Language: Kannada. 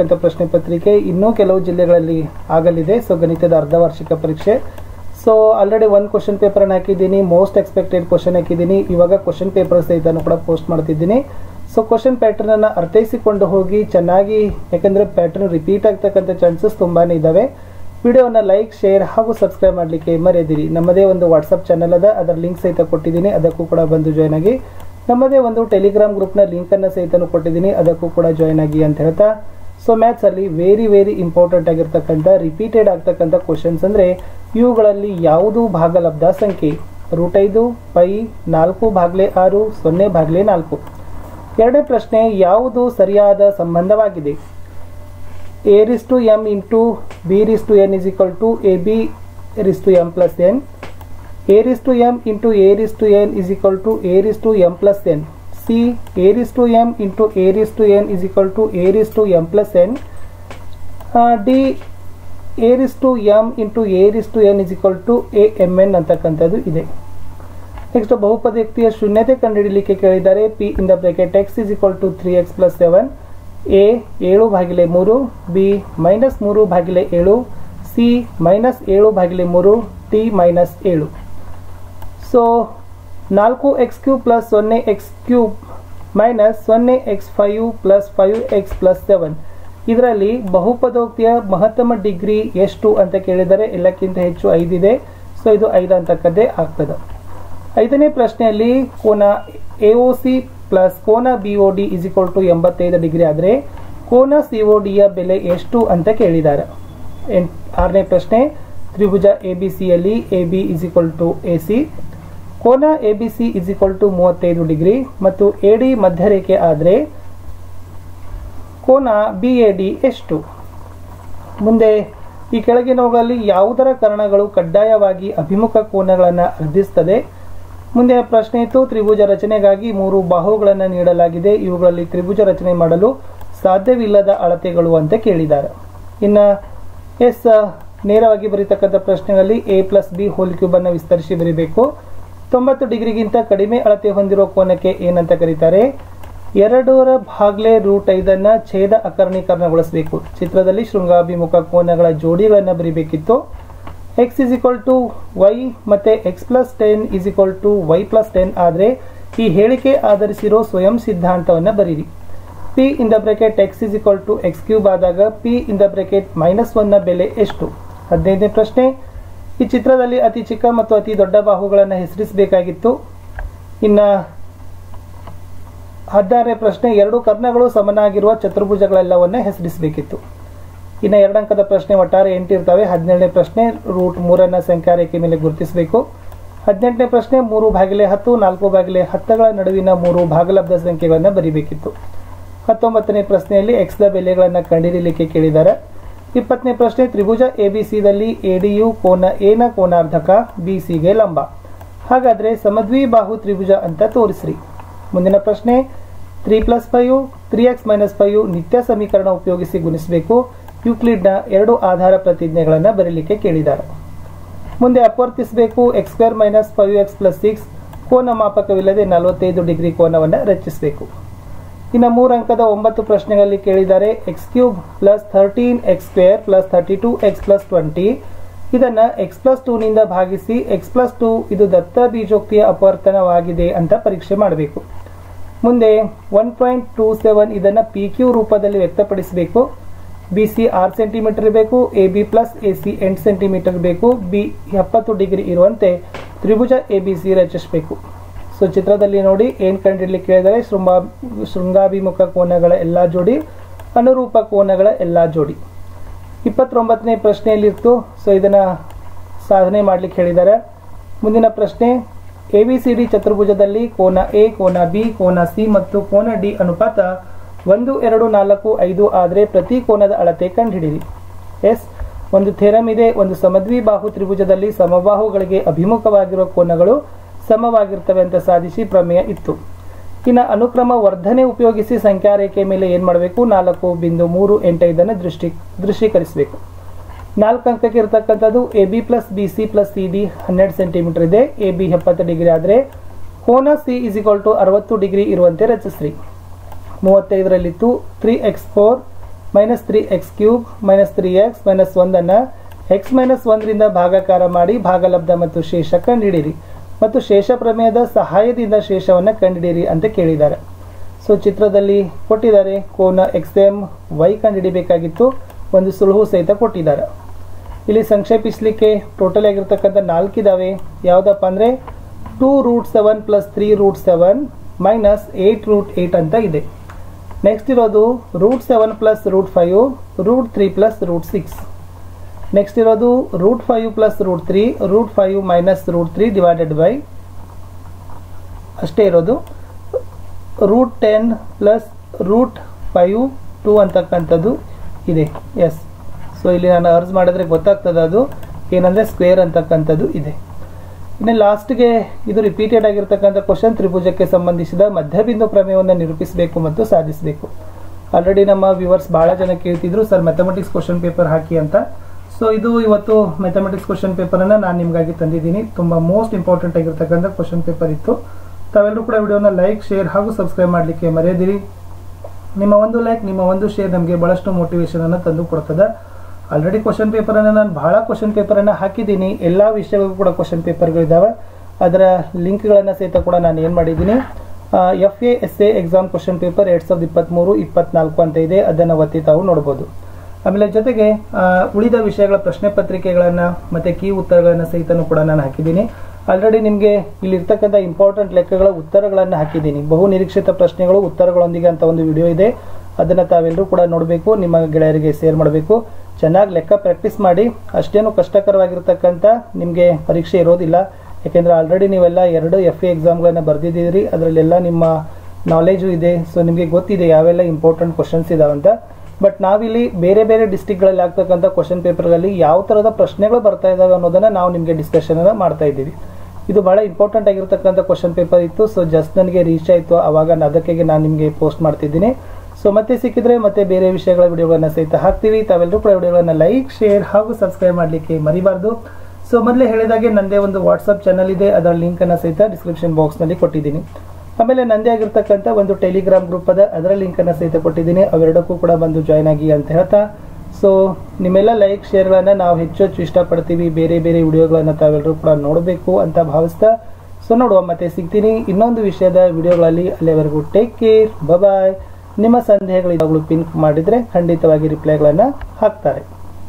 ಅಂತ ಪ್ರಶ್ನೆ ಪತ್ರಿಕೆ ಇನ್ನೂ ಕೆಲವು ಜಿಲ್ಲೆಗಳಲ್ಲಿ ಆಗಲಿದೆ. ಸೊ ಗಣಿತದ ಅರ್ಧ ವಾರ್ಷಿಕ ಪರೀಕ್ಷೆ. ಸೊ ಆಲ್ರೆಡಿ ಒಂದು ಕ್ವಶನ್ ಪೇಪರ್ ಅನ್ನು ಹಾಕಿದ್ದೀನಿ, ಮೋಸ್ಟ್ ಎಕ್ಸ್ಪೆಕ್ಟೆಡ್ ಕ್ವಶನ್ ಹಾಕಿದ್ದೀನಿ. ಇವಾಗ ಕ್ವಶನ್ ಪೇಪರ್ ಸಹಿತ ಕೂಡ ಪೋಸ್ಟ್ ಮಾಡ್ತಿದ್ದೀನಿ. ಸೊ ಕ್ವಶನ್ ಪ್ಯಾಟರ್ನ್ ಅನ್ನು ಅರ್ಥೈಸಿಕೊಂಡು ಹೋಗಿ ಚೆನ್ನಾಗಿ, ಯಾಕಂದ್ರೆ ಪ್ಯಾಟರ್ನ್ ರಿಪೀಟ್ ಆಗ್ತಕ್ಕಂಥ ಚಾನ್ಸಸ್ ತುಂಬಾನೇ ಇದಾವೆ. ವಿಡಿಯೋನ ಲೈಕ್, ಶೇರ್ ಹಾಗೂ ಸಬ್ಸ್ಕ್ರೈಬ್ ಮಾಡಲಿಕ್ಕೆ ಮರೆಯದಿರಿ. ನಮ್ಮದೇ ಒಂದು ವಾಟ್ಸಪ್ ಚಾನಲ್ ಅದ, ಅದರ ಲಿಂಕ್ ಸಹಿತ ಕೊಟ್ಟಿದ್ದೀನಿ, ಅದಕ್ಕೂ ಕೂಡ ಬಂದು ಜಾಯ್ನ್ ಆಗಿ. ನಮ್ಮದೇ ಒಂದು ಟೆಲಿಗ್ರಾಮ್ ಗ್ರೂಪ್ನ ಲಿಂಕನ್ನು ಸಹಿತ ಕೊಟ್ಟಿದ್ದೀನಿ, ಅದಕ್ಕೂ ಕೂಡ ಜಾಯ್ನ್ ಆಗಿ ಅಂತ ಹೇಳ್ತಾ. ಸೊ ಮ್ಯಾಥ್ಸ್ ಅಲ್ಲಿ ವೆರಿ ಇಂಪಾರ್ಟೆಂಟ್ ಆಗಿರ್ತಕ್ಕಂಥ ರಿಪೀಟೆಡ್ ಆಗ್ತಕ್ಕಂಥ ಕ್ವಶನ್ಸ್ ಅಂದ್ರೆ ಇವುಗಳಲ್ಲಿ ಯಾವುದು ಭಾಗಲಬ್ಧ ಸಂಖ್ಯೆ? √5 ಪೈ 4/6 0/4. ಎರಡನೇ ಪ್ರಶ್ನೆ, ಯಾವುದು ಸರಿಯಾದ ಸಂಬಂಧವಾಗಿದೆ? a⁴m into b⁴n = ab⁴m+n. a⁴m into a⁴n = am+n. C a⁴m into a⁴n = am+n. D a⁴m into a⁴n = amn ಅಂತಕ್ಕಂಥದ್ದು ಇದೆ. ನೆಕ್ಸ್ಟ್ ಬಹುಪದೋಕ್ತಿಯ ಶೂನ್ಯತೆ ಕಂಡುಹಿಡಿಯಲಿಕ್ಕೆ ಕೇಳಿದ್ದಾರೆ. p in the bracket x = 3x + 7, a 7/3, b -3/7, c -7/3, d -7. So 4x³ + 0x³ -0x5 + 5x + 7 ಇದರಲ್ಲಿ ಬಹುಪದೋಕ್ತಿಯ ಮಹತ್ತಮ ಡಿಗ್ರಿ ಎಷ್ಟು ಅಂತ ಕೇಳಿದರೆ ಎಲ್ಲಕ್ಕಿಂತ ಹೆಚ್ಚು 5 ಇದೆ. ಸೊ ಇದು 5 ಅಂತಕ್ಕದ್ದೇ ಆಗ್ತದೆ. ಐದನೇ ಪ್ರಶ್ನೆಯಲ್ಲಿ ಕೋನ AOC ಪ್ಲಸ್ ಕೋನ BOD = 85 ಡಿಗ್ರಿ ಆದರೆ ಕೋನ COD ಯ ಬೆಲೆ ಎಷ್ಟು ಅಂತ ಕೇಳಿದ್ದಾರೆ. ಆರನೇ ಪ್ರಶ್ನೆ, ತ್ರಿಭುಜ ABC ಯಲ್ಲಿ AB = AC, ಕೋನ ABC = 35 ಡಿಗ್ರಿ ಮತ್ತು AD ಮಧ್ಯರೇಖೆ ಆದರೆ ಕೋನ BAD ಎಷ್ಟು? ಮುಂದೆ ಈ ಕೆಳಗಿನವುಗಳಲ್ಲಿ ಯಾವುದರ ಕರ್ಣಗಳು ಕಡ್ಡಾಯವಾಗಿ ಅಭಿಮುಖ ಕೋನಗಳನ್ನು ಅರ್ಧಿಸುತ್ತದೆ? ಮುಂದೆ ಪ್ರಶ್ನೆ ಇತ್ತು, ತ್ರಿಭುಜ ರಚನೆಗಾಗಿ 3 ಬಾಹುಗಳನ್ನು ನೀಡಲಾಗಿದೆ, ಇವುಗಳಲ್ಲಿ ತ್ರಿಭುಜ ರಚನೆ ಮಾಡಲು ಸಾಧ್ಯವಿಲ್ಲದ ಅಳತೆಗಳು ಅಂತ ಕೇಳಿದ್ದಾರೆ. ಇನ್ನು ಎಸ್ ನೇರವಾಗಿ ಬರೀತಕ್ಕಂಥ ಪ್ರಶ್ನೆಗಳಲ್ಲಿ a+b³ ಅನ್ನು ವಿಸ್ತರಿಸಿ ಬರೀಬೇಕು. 90 ಡಿಗ್ರಿಗಿಂತ ಕಡಿಮೆ ಅಳತೆ ಹೊಂದಿರುವ ಕೋನಕ್ಕೆ ಏನಂತ ಕರೀತಾರೆ? 2/√5 ಛೇದ ಅಕರ್ಣೀಕರಣಗೊಳಿಸಬೇಕು. ಚಿತ್ರದಲ್ಲಿ ಶೃಂಗಾಭಿಮುಖ ಕೋನಗಳ ಜೋಡಿಗಳನ್ನು ಬರೀಬೇಕಿತ್ತು. x = y ಮತ್ತೆ x+10 = y+10 ಆದರೆ ಈ ಹೇಳಿಕೆ ಆಧರಿಸಿರೋ ಸ್ವಯಂ ಸಿದ್ಧಾಂತವನ್ನು ಬರೀರಿ. p in the bracket x = x³ ಆದಾಗ p in the bracket -1 ನ ಬೆಲೆ ಎಷ್ಟು? 15ನೇ ಪ್ರಶ್ನೆ, ಈ ಚಿತ್ರದಲ್ಲಿ ಅತಿ ಚಿಕ್ಕ ಮತ್ತು ಅತಿ ದೊಡ್ಡ ಬಾಹುಗಳನ್ನು ಹೆಸರಿಸಬೇಕಾಗಿತ್ತು. ಇನ್ನು 16ನೇ ಪ್ರಶ್ನೆ, 2 ಕರ್ಣಗಳು ಸಮನಾಗಿರುವ ಚತುರ್ಭುಜಗಳೆಲ್ಲವನ್ನ ಹೆಸರಿಸಬೇಕಿತ್ತು. ಇನ್ನು 2 ಅಂಕದ ಪ್ರಶ್ನೆ ಒಟ್ಟಾರೆ 8 ಇರ್ತವೆ. 17ನೇ ಪ್ರಶ್ನೆ, √3 ಸಂಖ್ಯಾ ರೇಖೆ ಮೇಲೆ ಗುರುತಿಸಬೇಕು. 18ನೇ ಪ್ರಶ್ನೆ, 3/10 4/10ಗಳ ನಡುವಿನ 3 ಭಾಗಲಬ್ಧ ಸಂಖ್ಯೆಗಳನ್ನು ಬರೀಬೇಕಿತ್ತು. 19ನೇ ಪ್ರಶ್ನೆಯಲ್ಲಿ x ದ ಬೆಲೆಗಳನ್ನು ಕಂಡುಹಿಡಿಯಲಿಕ್ಕೆ ಕೇಳಿದ್ದಾರೆ. 20ನೇ ಪ್ರಶ್ನೆ, ತ್ರಿಭುಜ ABC ದಲ್ಲಿ ADಯು ಕೋನ A ನ ಕೋನಾರ್ಧಕ, BC ಗೆ ಲಂಬ. ಹಾಗಾದ್ರೆ ಸಮದ್ವಿಬಾಹು ತ್ರಿಭುಜ ಅಂತ ತೋರಿಸ್ರಿ. ಮುಂದಿನ ಪ್ರಶ್ನೆ, 3+5 3x - 5 ನಿತ್ಯ ಸಮೀಕರಣ ಉಪಯೋಗಿಸಿ ಗುಣಿಸಬೇಕು. ಯೂಕ್ಲಿಡ್ನ 2 ಆಧಾರ ಪ್ರತಿಜ್ಞೆಗಳನ್ನು ಬರೀಲಿಕ್ಕೆ ಕೇಳಿದ್ದಾರೆ. ಮುಂದೆ ಅಪವರ್ತಿಸಬೇಕು. x² - 5x + 6 ಕೋನ ಮಾಪಕವಿಲ್ಲದೆ 45 ಡಿಗ್ರಿ ಕೋನವನ್ನು ರಚಿಸಬೇಕು. ಇನ್ನು 3 ಅಂಕದ 9 ಪ್ರಶ್ನೆಗಳಲ್ಲಿ ಕೇಳಿದ್ದಾರೆ. x³ + 13x² + 32x + 20 ಇದನ್ನ x+2 ನಿಂದ ಭಾಗಿಸಿ x+2 ಇದು ದತ್ತ ಬೀಜೋಕ್ತಿಯ ಅಪವರ್ತನವಾಗಿದೆ ಅಂತ ಪರೀಕ್ಷೆ ಮಾಡಬೇಕು. ಮುಂದೆ 1.27 ಇದನ್ನ PQ ರೂಪದಲ್ಲಿ ವ್ಯಕ್ತಪಡಿಸಬೇಕು. BC 6 ಸೆಂಟಿಮೀಟರ್ ಬೇಕು, AB + AC 8 ಸೆಂಟಿಮೀಟರ್ ಬೇಕು, B 70 ಡಿಗ್ರಿ ಇರುವಂತೆ ತ್ರಿಭುಜ ABC ರಚಿಸಬೇಕು. ಸೊ ಚಿತ್ರದಲ್ಲಿ ನೋಡಿ ಏನು ಕಂಡುಹಿಡಿಯಲಿಕ್ಕೆ ಕೇಳಿದರೆ ಶೃಂಗಾಭಿಮುಖ ಕೋನಗಳ ಎಲ್ಲಾ ಜೋಡಿ, ಅನುರೂಪ ಕೋನಗಳ ಎಲ್ಲಾ ಜೋಡಿ. 29ನೇ ಪ್ರಶ್ನೆಯಲ್ಲಿತ್ತು. ಸೊ ಇದನ್ನ ಸಾಧನೆ ಮಾಡ್ಲಿಕ್ಕೆ ಹೇಳಿದ್ದಾರೆ. ಮುಂದಿನ ಪ್ರಶ್ನೆ, ABCD ಚತುರ್ಭುಜದಲ್ಲಿ ಕೋನ A, ಕೋನ B, ಕೋನ C ಮತ್ತು ಕೋನ D ಅನುಪಾತ 1 2 4 5 ಆದರೆ ಪ್ರತಿ ಕೋನದ ಅಳತೆ ಕಂಡುಹಿಡಿಯಿರಿ. ಎಸ್ ಒಂದು ಥಿಯರಮ್ ಇದೆ. ಒಂದು ಸಮದ್ವಿಬಾಹು ತ್ರಿಭುಜದಲ್ಲಿ ಸಮಬಾಹುಗಳಿಗೆ ಅಭಿಮುಖವಾಗಿರುವ ಕೋನಗಳು ಸಮವಾಗಿರ್ತವೆ ಅಂತ ಸಾಧಿಸಿ ಪ್ರಮೇಯ ಇತ್ತು. ಇನ್ನು ಅನುಕ್ರಮ ವರ್ಧನೆ ಉಪಯೋಗಿಸಿ ಸಂಖ್ಯಾ ರೇಖೆ ಮೇಲೆ ಏನ್ ಮಾಡಬೇಕು? 4.35 ದೃಶ್ಯೀಕರಿಸಬೇಕು. 4 ಅಂಕಕ್ಕೆ ಇರತಕ್ಕಂಥದ್ದು AB + BC + CD 12 ಸೆಂಟಿಮೀಟರ್ ಇದೆ. AB 70 ಡಿಗ್ರಿ ಆದರೆ ಕೋನ C = 60 ಡಿಗ್ರಿ ಇರುವಂತೆ ರಚಿಸ್ರಿ. 35ರಲ್ಲಿತ್ತು 3x4 -3x³ -3x -1 ಅನ್ನು x -1 ರಿಂದ ಭಾಗಾಕಾರ ಮಾಡಿ ಭಾಗಲಬ್ಧ ಮತ್ತು ಶೇಷ ಕಂಡುಹಿಡಿಯಿರಿ ಮತ್ತು ಶೇಷ ಪ್ರಮೇಯದ ಸಹಾಯದಿಂದ ಶೇಷವನ್ನು ಕಂಡುಹಿಡಿಯಿರಿ ಅಂತ ಕೇಳಿದ್ದಾರೆ. ಸೊ ಚಿತ್ರದಲ್ಲಿ ಕೊಟ್ಟಿದ್ದಾರೆ ಕೋನ XM y ಕಂಡುಹಿಡಿಬೇಕಾಗಿತ್ತು, ಒಂದು ಸುಳುಹು ಸಹಿತ ಕೊಟ್ಟಿದ್ದಾರೆ. ಇಲ್ಲಿ ಸಂಕ್ಷೇಪಿಸಲಿಕ್ಕೆ ಟೋಟಲ್ ಆಗಿರ್ತಕ್ಕಂಥ 4 ಇದಾವೆ. ಯಾವುದಪ್ಪ ಅಂದರೆ 2√7 + 3√7 -8√8 ಅಂತ ಇದೆ. ನೆಕ್ಸ್ಟ್ ಇರೋದು √7 + √5 √3 + √6. ನೆಕ್ಸ್ಟ್ ಇರೋದು √5 + √3 √5 -√3 ಡಿವೈಡೆಡ್ ಬೈ ಅಷ್ಟೇ ಇರೋದು √10 + √5 2 ಅಂತಕ್ಕಂಥದ್ದು ಇದೆ. ಎಸ್, ಸೊ ಇಲ್ಲಿ ನಾನು ಅರ್ಜ್ ಮಾಡಿದ್ರೆ ಗೊತ್ತಾಗ್ತದೆ ಅದು ಏನಂದರೆ ಸ್ಕ್ವೇರ್ ಅಂತಕ್ಕಂಥದ್ದು ಇದೆ. ಇನ್ನು ಲಾಸ್ಟ್ಗೆ ಇದು ರಿಪೀಟೆಡ್ ಆಗಿರ್ತಕ್ಕಂಥ ಕ್ವಶನ್, ತ್ರಿಭುಜಕ್ಕೆ ಸಂಬಂಧಿಸಿದ ಮಧ್ಯಬಿಂದು ಪ್ರಮೇಯವನ್ನು ನಿರೂಪಿಸಬೇಕು ಮತ್ತು ಸಾಧಿಸಬೇಕು. ಆಲ್ರೆಡಿ ನಮ್ಮ ವ್ಯೂವರ್ಸ್ ಭಾಳ ಜನ ಕೇಳ್ತಿದ್ರು ಸರ್ ಮ್ಯಾಥಮೆಟಿಕ್ಸ್ ಕ್ವಶನ್ ಪೇಪರ್ ಹಾಕಿ ಅಂತ. ಸೊ ಇದು ಇವತ್ತು ಮ್ಯಾಥಮೆಟಿಕ್ಸ್ ಕ್ವಶನ್ ಪೇಪರನ್ನು ನಾನು ನಿಮಗಾಗಿ ತಂದಿದ್ದೀನಿ. ತುಂಬ ಮೋಸ್ಟ್ ಇಂಪಾರ್ಟೆಂಟ್ ಆಗಿರ್ತಕ್ಕಂಥ ಕ್ವಶನ್ ಪೇಪರ್ ಇತ್ತು. ತಾವೆಲ್ಲರೂ ಕೂಡ ವಿಡಿಯೋನ ಲೈಕ್, ಶೇರ್ ಹಾಗೂ ಸಬ್ಸ್ಕ್ರೈಬ್ ಮಾಡಲಿಕ್ಕೆ ಮರೆಯದಿರಿ. ನಿಮ್ಮ ಒಂದು ಲೈಕ್, ನಿಮ್ಮ ಒಂದು ಶೇರ್ ನಮಗೆ ಭಾಳಷ್ಟು ಮೋಟಿವೇಶನನ್ನು ತಂದು ಕೊಡ್ತದೆ. ಆಲ್ರೆಡಿ ಕ್ವಶನ್ ಪೇಪರನ್ನು ನಾನು ಭಾಳ ಕ್ವಶನ್ ಪೇಪರನ್ನು ಹಾಕಿದ್ದೀನಿ. ಎಲ್ಲ ವಿಷಯಗಳಿಗೂ ಕೂಡ ಕ್ವಶನ್ ಪೇಪರ್ಗಳಿದ್ದಾವೆ. ಅದರ ಲಿಂಕ್ಗಳನ್ನು ಸಹಿತ ಕೂಡ ನಾನು ಏನು ಮಾಡಿದ್ದೀನಿ, FA/SA ಎಕ್ಸಾಮ್ ಕ್ವಶನ್ ಪೇಪರ್ 2023-24 ಅಂತ ಇದೆ, ಅದನ್ನು ಒತ್ತಿ ತಾವು ನೋಡ್ಬೋದು. ಆಮೇಲೆ ಜೊತೆಗೆ ಉಳಿದ ವಿಷಯಗಳ ಪ್ರಶ್ನೆ ಪತ್ರಿಕೆಗಳನ್ನು ಮತ್ತು ಕೀ ಉತ್ತರಗಳನ್ನು ಸಹಿತನೂ ಕೂಡ ನಾನು ಹಾಕಿದ್ದೀನಿ. ಆಲ್ರೆಡಿ ನಿಮಗೆ ಇಲ್ಲಿರ್ತಕ್ಕಂಥ ಇಂಪಾರ್ಟೆಂಟ್ ಲೆಕ್ಕಗಳ ಉತ್ತರಗಳನ್ನು ಹಾಕಿದ್ದೀನಿ. ಬಹು ನಿರೀಕ್ಷಿತ ಪ್ರಶ್ನೆಗಳು ಉತ್ತರಗಳೊಂದಿಗೆ ಅಂತ ಒಂದು ವಿಡಿಯೋ ಇದೆ, ಅದನ್ನು ತಾವೆಲ್ಲರೂ ಕೂಡ ನೋಡಬೇಕು, ನಿಮ್ಮ ಗೆಳೆಯರಿಗೆ ಶೇರ್ ಮಾಡಬೇಕು. ಚೆನ್ನಾಗಿ ಲೆಕ್ಕ ಪ್ರಾಕ್ಟೀಸ್ ಮಾಡಿ. ಅಷ್ಟೇನು ಕಷ್ಟಕರವಾಗಿರ್ತಕ್ಕಂಥ ನಿಮಗೆ ಪರೀಕ್ಷೆ ಇರೋದಿಲ್ಲ, ಯಾಕೆಂದರೆ ಆಲ್ರೆಡಿ ನೀವೆಲ್ಲ 2 FA ಎಕ್ಸಾಮ್ಗಳನ್ನು ಬರೆದಿದ್ದೀರಿ, ಅದರಲ್ಲೆಲ್ಲ ನಿಮ್ಮ ನಾಲೆಜು ಇದೆ. ಸೊ ನಿಮಗೆ ಗೊತ್ತಿದೆ ಯಾವೆಲ್ಲ ಇಂಪಾರ್ಟೆಂಟ್ ಕ್ವಶನ್ಸ್ ಇದಾವಂತ. ಬಟ್ ನಾವಿಲ್ಲಿ ಬೇರೆ ಬೇರೆ ಡಿಸ್ಟ್ರಿಕ್ಗಳಲ್ಲಿ ಆಗ್ತಕ್ಕಂಥ ಕ್ವಶನ್ ಪೇಪರ್ಗಳಲ್ಲಿ ಯಾವ ಥರದ ಪ್ರಶ್ನೆಗಳು ಬರ್ತಾ ಇದ್ದಾವೆ ಅನ್ನೋದನ್ನು ನಾವು ನಿಮಗೆ ಡಿಸ್ಕಷನನ್ನು ಮಾಡ್ತಾ ಇದ್ದೀವಿ. ಇದು ಭಾಳ ಇಂಪಾರ್ಟೆಂಟ್ ಆಗಿರ್ತಕ್ಕಂಥ ಕ್ವಶನ್ ಪೇಪರ್ ಇತ್ತು. ಸೊ ಜಸ್ಟ್ ನನಗೆ ರೀಚ್ ಆಯಿತು, ಆವಾಗ ಅದಕ್ಕೆ ನಾನು ನಿಮಗೆ ಪೋಸ್ಟ್ ಮಾಡ್ತಿದ್ದೀನಿ. ಸೊ ಮತ್ತೆ ಸಿಕ್ಕಿದ್ರೆ ಮತ್ತೆ ಬೇರೆ ವಿಷಯಗಳ ವಿಡಿಯೋಗಳನ್ನು ಸಹಿತ ಹಾಕ್ತೀವಿ. ತಾವೆಲ್ಲರೂ ಕೂಡ ವಿಡಿಯೋಗಳನ್ನು ಲೈಕ್, ಶೇರ್ ಹಾಗೂ ಸಬ್ಸ್ಕ್ರೈಬ್ ಮಾಡಲಿಕ್ಕೆ ಮರಿಬಾರ್ದು. ಸೊ ಮೊದಲೇ ಹೇಳಿದಾಗೆ ನನ್ನದೇ ಒಂದು ವಾಟ್ಸಪ್ ಚಾನಲ್ ಇದೆ, ಅದರ ಲಿಂಕನ್ನು ಸಹಿತ ಡಿಸ್ಕ್ರಿಪ್ಷನ್ ಬಾಕ್ಸ್ನಲ್ಲಿ ಕೊಟ್ಟಿದ್ದೀನಿ. ಆಮೇಲೆ ನನ್ನದೇ ಆಗಿರ್ತಕ್ಕಂಥ ಒಂದು ಟೆಲಿಗ್ರಾಮ್ ಗ್ರೂಪ್ ಅದ, ಅದರ ಲಿಂಕನ್ನು ಸಹಿತ ಕೊಟ್ಟಿದ್ದೀನಿ. ಅವೆರಡಕ್ಕೂ ಕೂಡ ಬಂದು ಜಾಯ್ನ್ ಆಗಿ ಅಂತ ಹೇಳ್ತಾ, ಸೊ ನಿಮ್ಮೆಲ್ಲ ಲೈಕ್, ಶೇರ್ಗಳನ್ನು ನಾವು ಹೆಚ್ಚು ಇಷ್ಟಪಡ್ತೀವಿ. ಬೇರೆ ಬೇರೆ ವಿಡಿಯೋಗಳನ್ನು ತಾವೆಲ್ಲರೂ ಕೂಡ ನೋಡಬೇಕು ಅಂತ ಭಾವಿಸ್ತಾ, ಸೊ ನೋಡುವ ಮತ್ತೆ ಸಿಗ್ತೀನಿ ಇನ್ನೊಂದು ವಿಷಯದ ವಿಡಿಯೋಗಳಲ್ಲಿ. ಅಲ್ಲಿವರೆಗೂ ಟೇಕ್ ಕೇರ್, ಬಾಯ್. ನಿಮ್ಮ ಸಂದೇಹಗಳಿದ್ದಾಗಲೂ ಪಿನ್ ಮಾಡಿದರೆ ಖಂಡಿತವಾಗಿ ರಿಪ್ಲೈಗಳನ್ನು ಹಾಕ್ತಾರೆ.